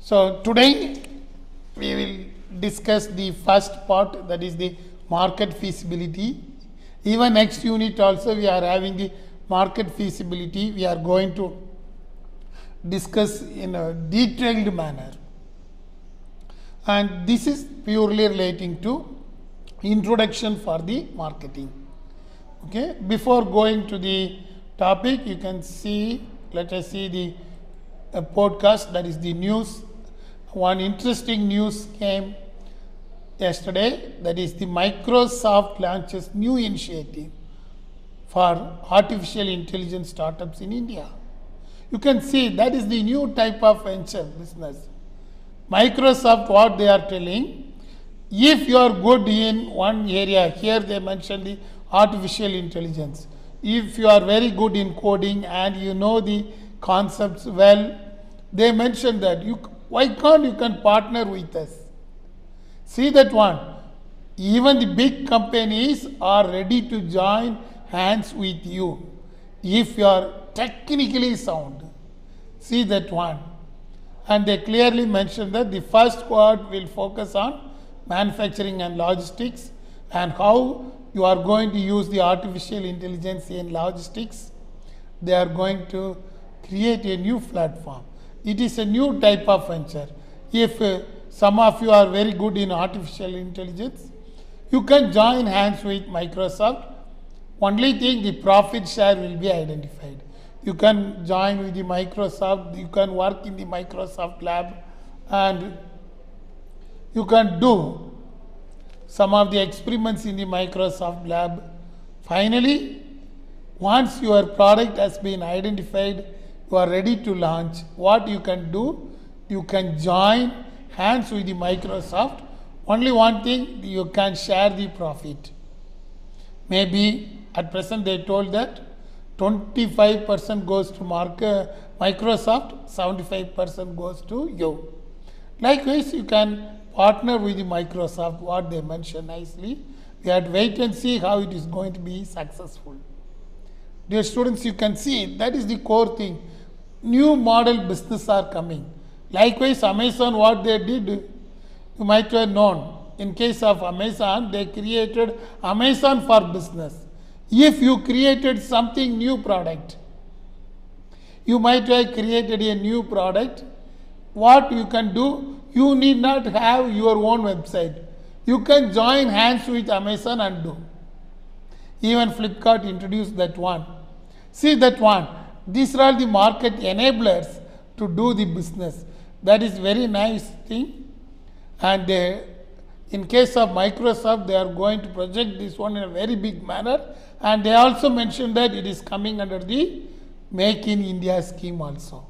So today we will discuss the first part, that is the market feasibility. Even next unit also we are having the market feasibility. We are going to discuss in a detailed manner. And this is purely relating to introduction for the marketing. Okay, before going to the topic, you can see, let us see the podcast, that is the news. One interesting news came yesterday, that is the Microsoft launches new initiative for artificial intelligence startups in India. You can see that is the new type of venture business. Microsoft, what they are telling, if you are good in one area, here they mentioned the artificial intelligence. If you are very good in coding and you know the concepts well, they mentioned that why can't you can partner with us? See that one. Even the big companies are ready to join hands with you if you are technically sound. See that one. And they clearly mentioned that the first quad will focus on manufacturing and logistics and how you are going to use the artificial intelligence in logistics. They are going to create a new platform. It is a new type of venture. If some of you are very good in artificial intelligence, you can join hands with Microsoft. Only thing, the profit share will be identified. You can join with the Microsoft, you can work in the Microsoft lab, and you can do some of the experiments in the Microsoft lab. Finally, once your product has been identified, you are ready to launch, what you can do, you can join hands with the Microsoft. Only one thing, you can share the profit. Maybe at present they told that 25% goes to Microsoft, 75% goes to you. Likewise, you can partner with the Microsoft, what they mentioned nicely. We have to wait and see how it is going to be successful. Dear students, you can see that is the core thing. New model business are coming. Likewise, Amazon, what they did, you might have known. In case of Amazon, they created Amazon for business. If you created something new product, you might have created a new product. What you can do, you need not have your own website. You can join hands with Amazon and do. Even Flipkart introduced that one. See that one. These are the market enablers to do the business. That is very nice thing. And in case of Microsoft, they are going to project this one in a very big manner. And they also mentioned that it is coming under the Make in India scheme also.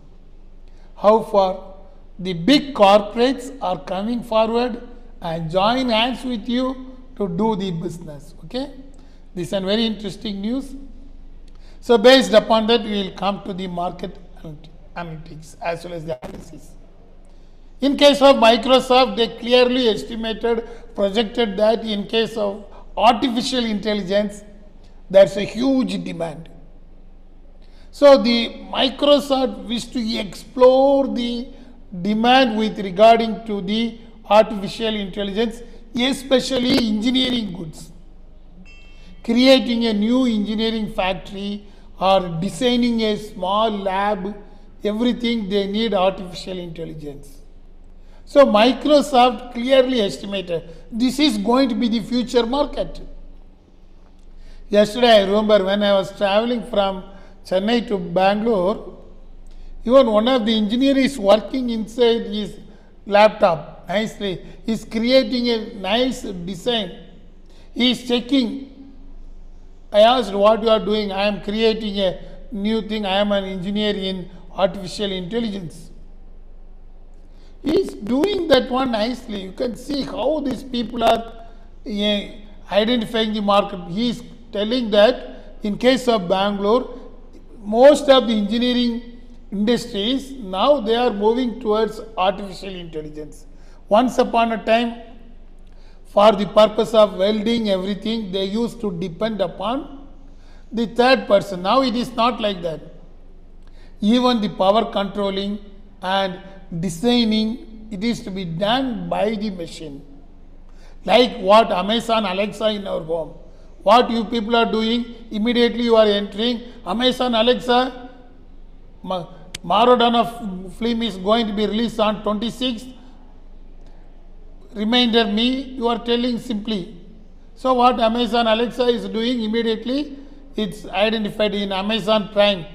How far? The big corporates are coming forward and join hands with you to do the business. Okay? This is a very interesting news. So based upon that, we will come to the market analytics as well as the analysis. In case of Microsoft, they clearly projected that in case of artificial intelligence, there's a huge demand. So the Microsoft wished to explore the demand with regarding to the artificial intelligence, especially engineering goods. Creating a new engineering factory or designing a small lab, everything they need artificial intelligence. So Microsoft clearly estimated this is going to be the future market. Yesterday I remember when I was traveling from Chennai to Bangalore, even one of the engineers is working inside his laptop nicely. He is creating a nice design. He is checking. I asked, what you are doing? I am creating a new thing. I am an engineer in artificial intelligence. He is doing that one nicely. You can see how these people are identifying the market. He is telling that in case of Bangalore, most of the engineering industries, now they are moving towards artificial intelligence. Once upon a time, for the purpose of welding everything, they used to depend upon the third person. Now it is not like that. Even the power controlling and designing, it is to be done by the machine. Like what Amazon Alexa in our home. What you people are doing, immediately you are entering Amazon Alexa, Maradona film is going to be released on 26th. Reminder me, you are telling simply. So what Amazon Alexa is doing, immediately it's identified in Amazon Prime.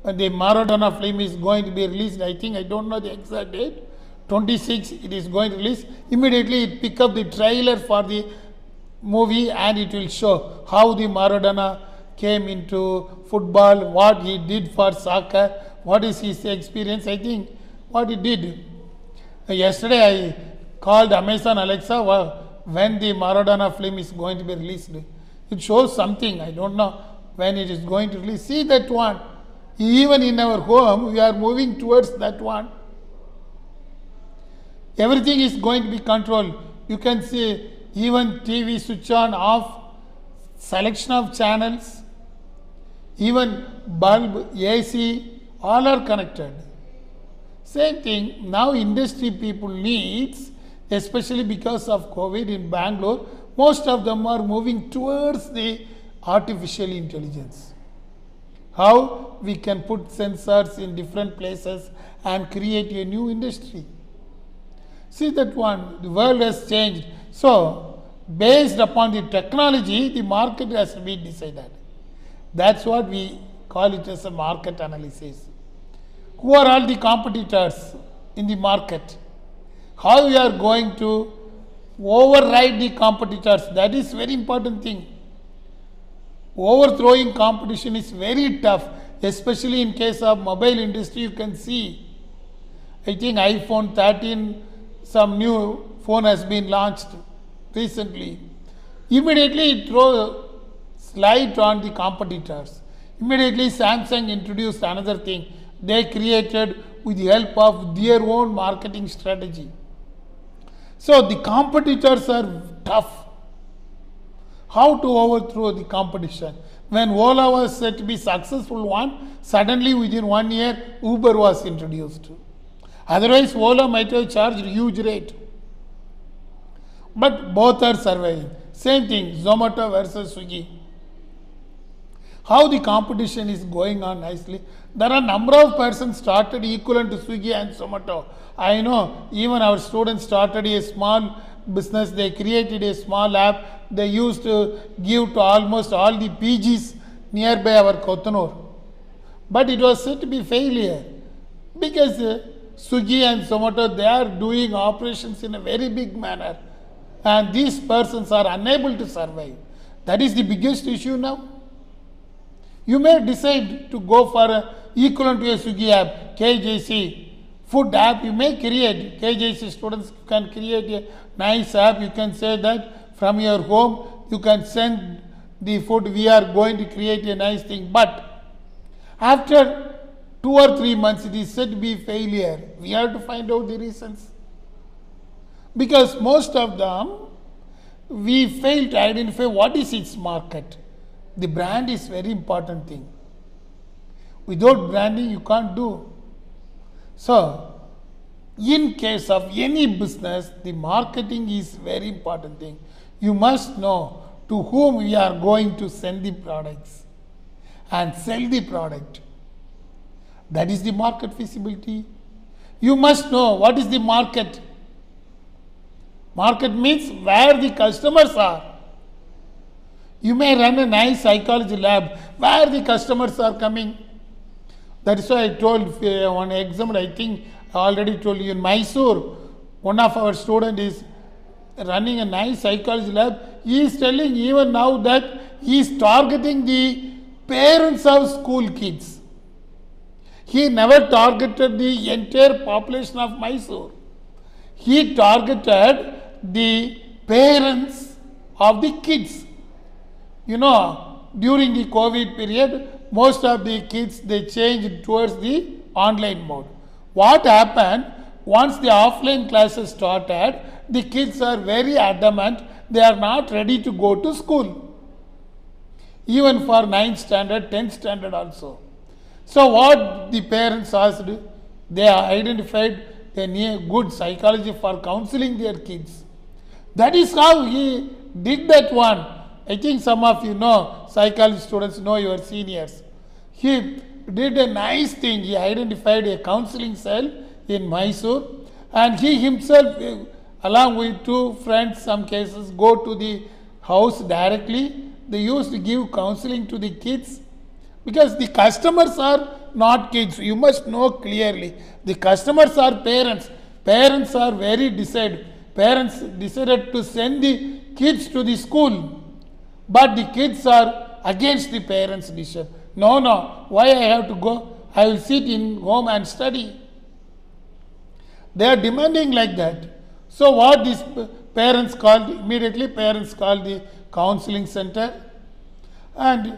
The Maradona film is going to be released, I think, I don't know the exact date. 26 it is going to release. Immediately it pick up the trailer for the movie and it will show how the Maradona came into football, what he did for soccer, what is his experience. I think what he did. Yesterday I called Amazon Alexa when the Maradona film is going to be released. It shows something, I don't know when it is going to release. See that one. Even in our home, we are moving towards that one. Everything is going to be controlled. You can see even TV switch on, off, selection of channels, even bulb, AC, all are connected. Same thing, now industry people needs, especially because of COVID in Bangalore, most of them are moving towards the artificial intelligence. How we can put sensors in different places and create a new industry. See that one, the world has changed. So, based upon the technology, the market has to be decided. That's what we call it as a market analysis. Who are all the competitors in the market? How we are going to override the competitors? That is very important thing. Overthrowing competition is very tough, especially in case of mobile industry. You can see, I think iPhone 13, some new phone has been launched recently. Immediately it throws light on the competitors. Immediately Samsung introduced another thing. They created with the help of their own marketing strategy. So the competitors are tough. How to overthrow the competition? When Ola was said to be successful one, suddenly within 1 year Uber was introduced. Otherwise Ola might have charged huge rate. But both are surviving. Same thing, Zomato versus Swiggy. How the competition is going on nicely. There are number of persons started equivalent to Swiggy and Zomato. I know even our students started a small business. They created a small app. They used to give to almost all the PGs nearby our Kotanur. But it was said to be failure. Because Swiggy and Zomato, they are doing operations in a very big manner. And these persons are unable to survive. That is the biggest issue now. You may decide to go for a equivalent to a Swiggy app, KJC, food app. You may create, KJC students can create a nice app. You can say that from your home, you can send the food. We are going to create a nice thing. But after 2 or 3 months, it is said to be failure. We have to find out the reasons. Because most of them, we fail to identify what is its market. The brand is very important thing. Without branding, you can't do. So, in case of any business, the marketing is very important thing. You must know to whom we are going to send the products and sell the product. That is the market feasibility. You must know what is the market. Market means where the customers are. You may run a nice psychology lab where the customers are coming. That is why I told one example, I think I already told you in Mysore, one of our students is running a nice psychology lab. He is telling even now that he is targeting the parents of school kids. He never targeted the entire population of Mysore. He targeted the parents of the kids. You know, during the COVID period, most of the kids, they changed towards the online mode. What happened, once the offline classes started, the kids are very adamant, they are not ready to go to school. Even for 9th standard, 10th standard also. So what the parents asked, they identified a good psychology for counseling their kids. That is how he did that one. I think some of you know, psychology students know, your seniors. He did a nice thing. He identified a counseling cell in Mysore, and he himself, along with two friends, some cases, go to the house directly. They used to give counseling to the kids, because the customers are not kids. You must know clearly. The customers are parents. Parents are very decided. Parents decided to send the kids to the school, but the kids are against the parents' decision. No, no, why I have to go? I will sit in home and study. They are demanding like that. So what these parents called, immediately parents called the counseling center, and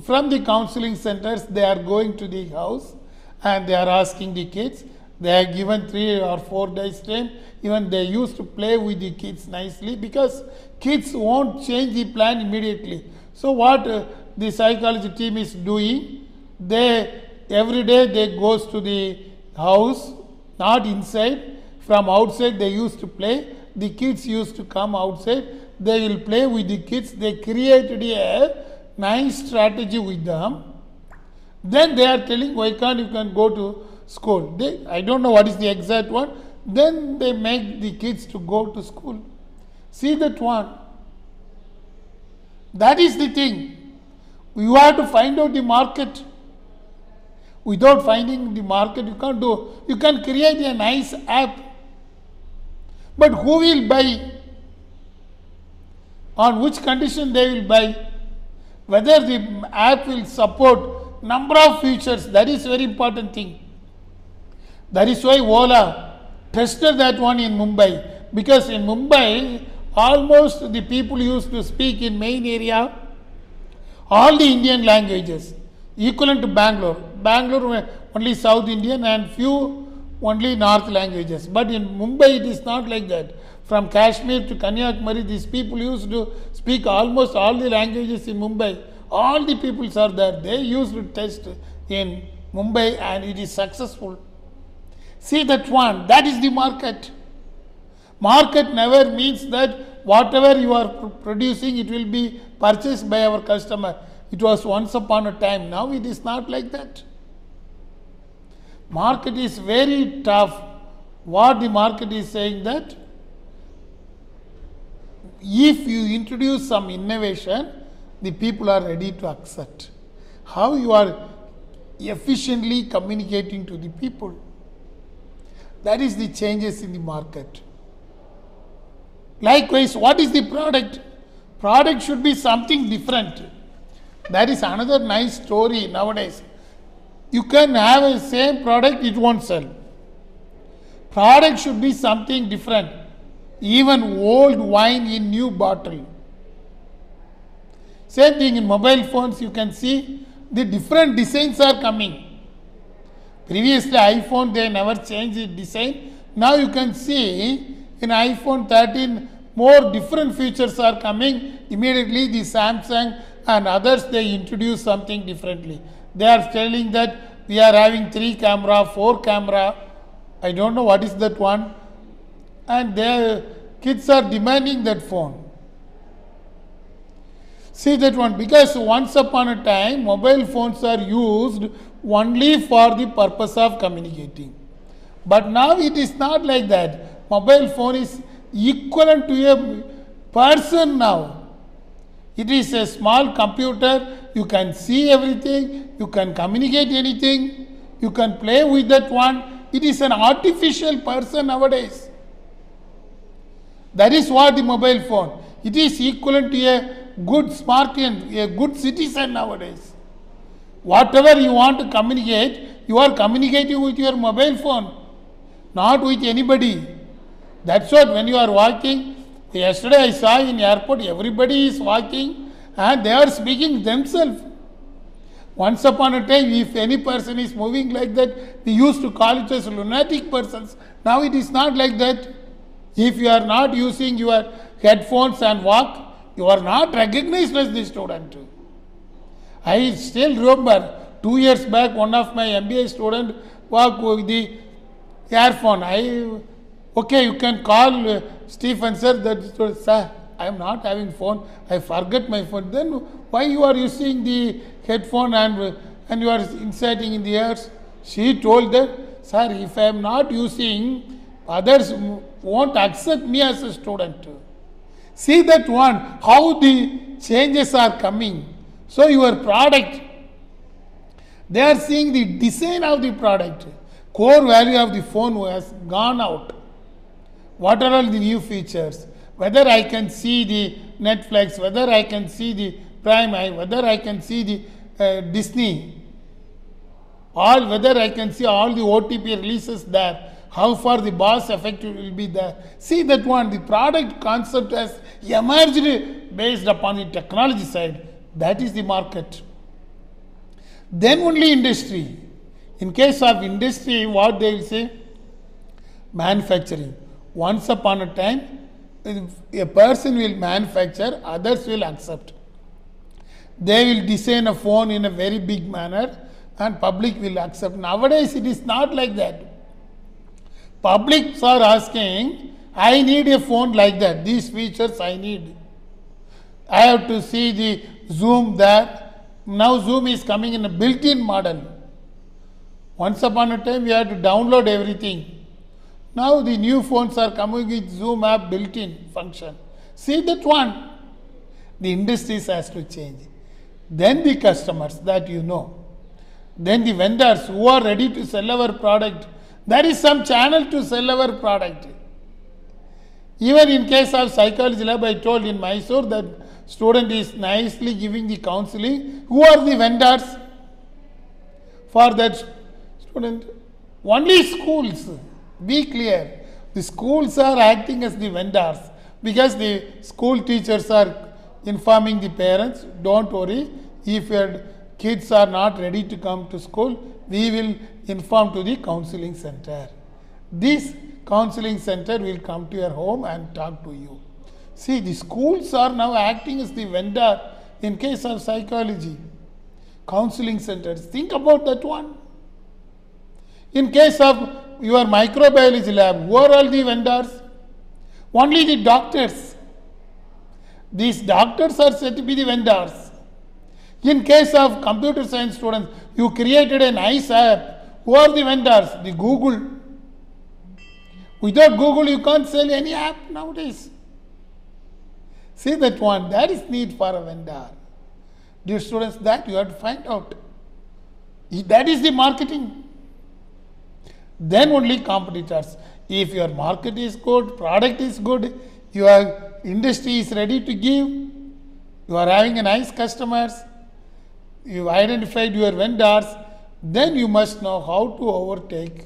from the counseling centers they are going to the house and they are asking the kids. They are given 3 or 4 days time. Even they used to play with the kids nicely, because kids won't change the plan immediately. So what the psychology team is doing, they every day they goes to the house, not inside. From outside they used to play. The kids used to come outside. They will play with the kids. They created a nice strategy with them. Then they are telling, why can't you can go to school? I don't know what is the exact one. Then they make the kids to go to school. See that one. That is the thing. You have to find out the market. Without finding the market, you can't do. You can create a nice app. But who will buy? On which condition they will buy? Whether the app will support number of features, that is very important thing. That is why Ola tested that one in Mumbai. Because in Mumbai, almost the people used to speak in main area all the Indian languages, equivalent to Bangalore. Bangalore only South Indian and few only North languages. But in Mumbai it is not like that. From Kashmir to Kanyakumari, these people used to speak almost all the languages in Mumbai. All the peoples are there. They used to test in Mumbai and it is successful. See that one, that is the market. Market never means that whatever you are producing, it will be purchased by our customer. It was once upon a time. Now it is not like that. Market is very tough. What the market is saying that if you introduce some innovation, the people are ready to accept. How you are efficiently communicating to the people. That is the changes in the market. Likewise, what is the product? Product should be something different. That is another nice story nowadays. You can have a same product, it won't sell. Product should be something different. Even old wine in new bottle. Same thing in mobile phones, you can see the different designs are coming. Previously iPhone, they never changed the design. Now you can see in iPhone 13 more different features are coming. Immediately the Samsung and others, they introduce something differently. They are telling that we are having 3 camera, 4 camera. I don't know what is that one. And their kids are demanding that phone. See that one, because once upon a time mobile phones are used only for the purpose of communicating. But now it is not like that. Mobile phone is equivalent to a person now. It is a small computer. You can see everything. You can communicate anything. You can play with that one. It is an artificial person nowadays. That is what the mobile phone. It is equivalent to a good smartphone, a good citizen nowadays. Whatever you want to communicate, you are communicating with your mobile phone, not with anybody. That's what when you are walking, yesterday I saw in airport, everybody is walking and they are speaking themselves. Once upon a time, if any person is moving like that, we used to call it as lunatic persons. Now it is not like that. If you are not using your headphones and walk, you are not recognized as the student. I still remember 2 years back, one of my MBA students walked with the earphone. Okay, you can call Stephen sir that, sir, I am not having phone. I forget my phone. Then why you are using the headphone and you are inserting in the ears? She told that, sir, if I am not using, others won't accept me as a student. See that one, how the changes are coming. So your product, they are seeing the design of the product. Core value of the phone has gone out. What are all the new features? Whether I can see the Netflix, whether I can see the Prime, whether I can see the Disney, whether I can see all the OTP releases there, how far the boss effect will be there. See that one, the product concept has emerged based upon the technology side. That is the market. Then only industry. In case of industry, what they will say? Manufacturing. Once upon a time, a person will manufacture, others will accept. They will design a phone in a very big manner and public will accept. Nowadays, it is not like that. Publics are asking, I need a phone like that. These features I need. I have to see the Zoom there. Now Zoom is coming in a built-in model. Once upon a time, we had to download everything. Now the new phones are coming with Zoom app built-in function. See that one. The industries has to change. Then the customers that you know. Then the vendors who are ready to sell our product. There is some channel to sell our product. Even in case of psychology lab, I told in Mysore that student is nicely giving the counseling. Who are the vendors for that student? Only schools. Be clear. The schools are acting as the vendors because the school teachers are informing the parents, don't worry, if your kids are not ready to come to school, we will inform to the counseling center. This counseling center will come to your home and talk to you. See, the schools are now acting as the vendor in case of psychology. Counseling centers, think about that one. In case of your microbiology lab, who are all the vendors? Only the doctors. These doctors are said to be the vendors. In case of computer science students, you created a nice app. Who are the vendors? The Google. Without Google, you can't sell any app nowadays. See that one, that is need for a vendor. Dear students, that you have to find out. That is the marketing. Then only competitors. If your market is good, product is good, your industry is ready to give, you are having a nice customers, you identified your vendors, then you must know how to overtake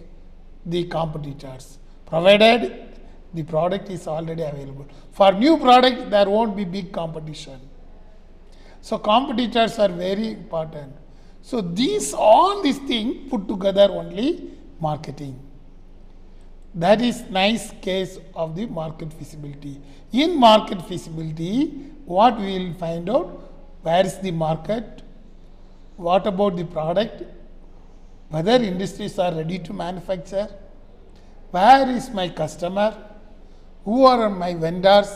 the competitors, provided the product is already available. For new product, there won't be big competition. So competitors are very important. So all these things put together only marketing. That is nice case of the market feasibility. In market feasibility, what we will find out, where is the market, what about the product, whether industries are ready to manufacture, where is my customer, who are my vendors,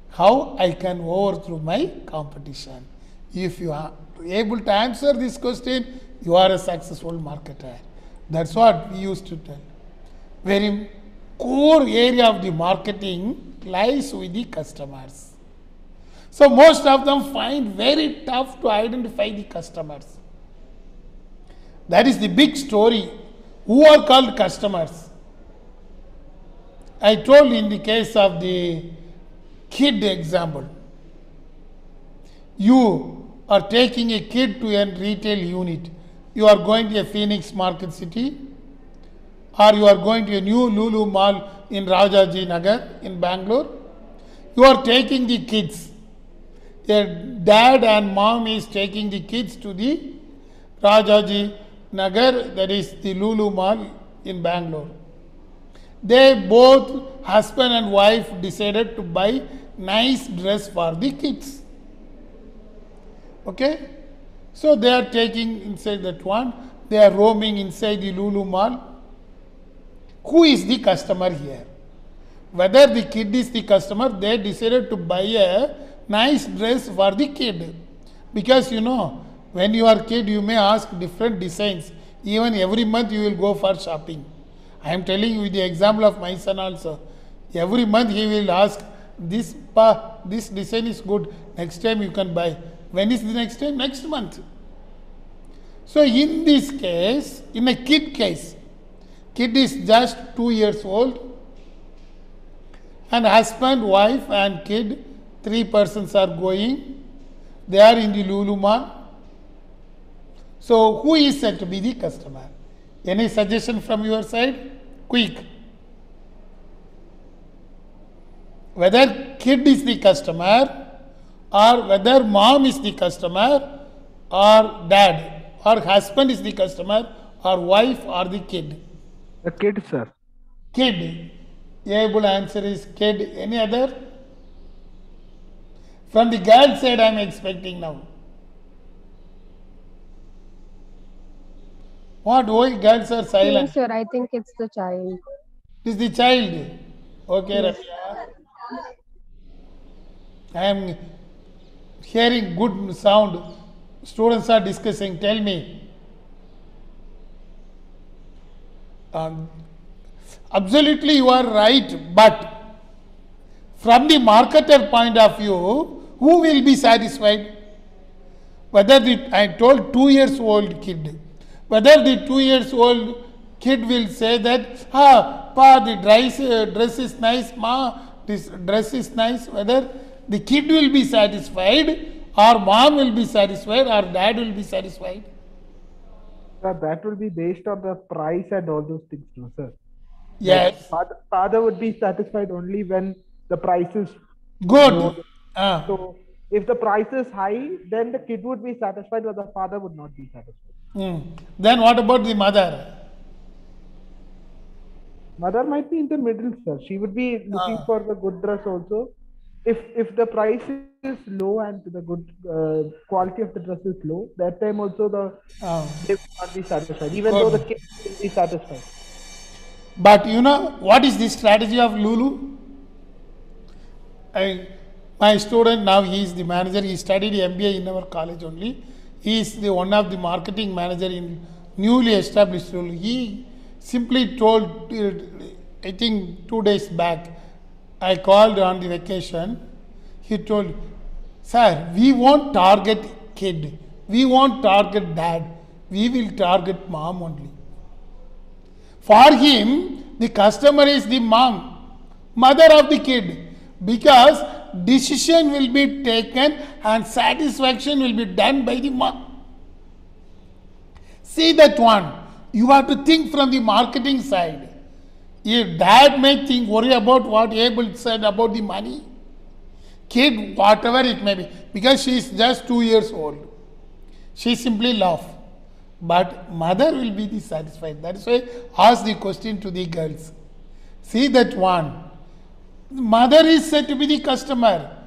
how I can overthrow my competition. If you are able to answer this question, you are a successful marketer. That's what we used to tell. Very core area of the marketing lies with the customers. So most of them find very tough to identify the customers. That is the big story. Who are called customers? I told in the case of the kid example. You are taking a kid to a retail unit. You are going to a Phoenix Market City, or you are going to a new Lulu Mall in Rajaji Nagar in Bangalore. You are taking the kids. Your dad and mom is taking the kids to the Rajaji Nagar, that is the Lulu Mall in Bangalore. They both, husband and wife, decided to buy nice dress for the kids. Okay? So they are taking inside that one. They are roaming inside the Lulu Mall. who is the customer here. Whether the kid is the customer, they decided to buy a nice dress for the kid. Because when you are kid, you may ask different designs. Even every month you will go for shopping. I am telling you the example of my son also. Every month he will ask, this design is good, next time you can buy. When is the next time? Next month. So in this case, in a kid case, kid is just 2 years old, and husband, wife and kid, 3 persons are going. They are in the Lulu Mall. So who is said to be the customer? Any suggestion from your side? Quick. Whether kid is the customer, or whether mom is the customer, or dad, or husband is the customer, or wife, or the kid. The kid, sir. Kid. Able answer is kid. Any other? From the girl side I am expecting now. What? Why girls are Same, silent? sir. I think it's the child. It is the child. Okay, Yes. Rafiya. I am hearing good sound. Students are discussing. Tell me. Absolutely you are right, but from the marketer point of view, who will be satisfied? Whether I told 2 years old kid, whether the 2 years old kid will say that, pa, the dress is nice, ma, this dress is nice, whether the kid will be satisfied, or mom will be satisfied, or dad will be satisfied. Sir, that will be based on the price and all those things, no, sir. Yes. Father would be satisfied only when the price is Good. low. So if the price is high, then the kid would be satisfied, but the father would not be satisfied. Then what about the mother? Mother might be in the middle, sir. She would be looking for the good dress also. If the price is low and the good quality of the dress is low, that time also they will not be satisfied, even though the kid will be satisfied. But what is the strategy of Lulu? My student now, he is the manager. He studied MBA in our college only. He is one of the marketing manager in newly established Lulu. He simply told, I think 2 days back, I called on the vacation. He told, sir, we won't target kid. We won't target dad. We will target mom only. For him, the customer is the mom, mother of the kid, because decision will be taken and satisfaction will be done by the mom. See that one. You have to think from the marketing side. If dad may worry about what Abel said about the money, kid, whatever it may be, because she is just 2 years old, she simply laugh. But mother will be satisfied. That is why ask the question to the girls. See that one. Mother is said to be the customer.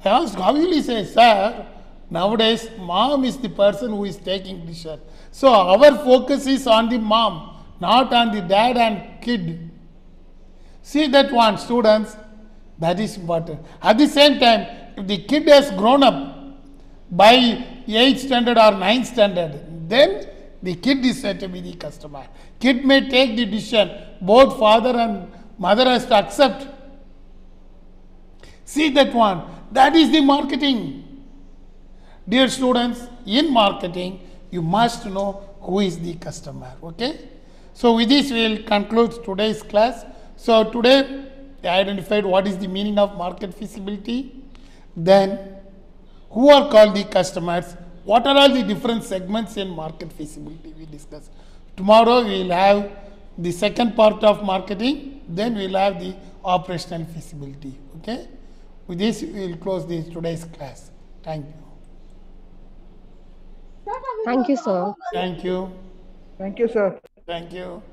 I asked, how will you say, sir? Nowadays, mom is the person who is taking decision. So our focus is on the mom, not on the dad and kid. See that one, students. That is important. At the same time, if the kid has grown up by 8th standard or 9th standard, then the kid is said to be the customer. Kid may take the decision. Both father and mother has to accept. See that one. That is the marketing. Dear students, in marketing, you must know who is the customer. Okay? So with this, we will conclude today's class. So today, I identified what is the meaning of market feasibility. Then, who are called the customers? What are all the different segments in market feasibility we discussed. Tomorrow we will have the second part of marketing, then we will have the operational feasibility. Okay? With this, we will close today's class. Thank you. Thank you, sir. Thank you. Thank you, sir. Thank you.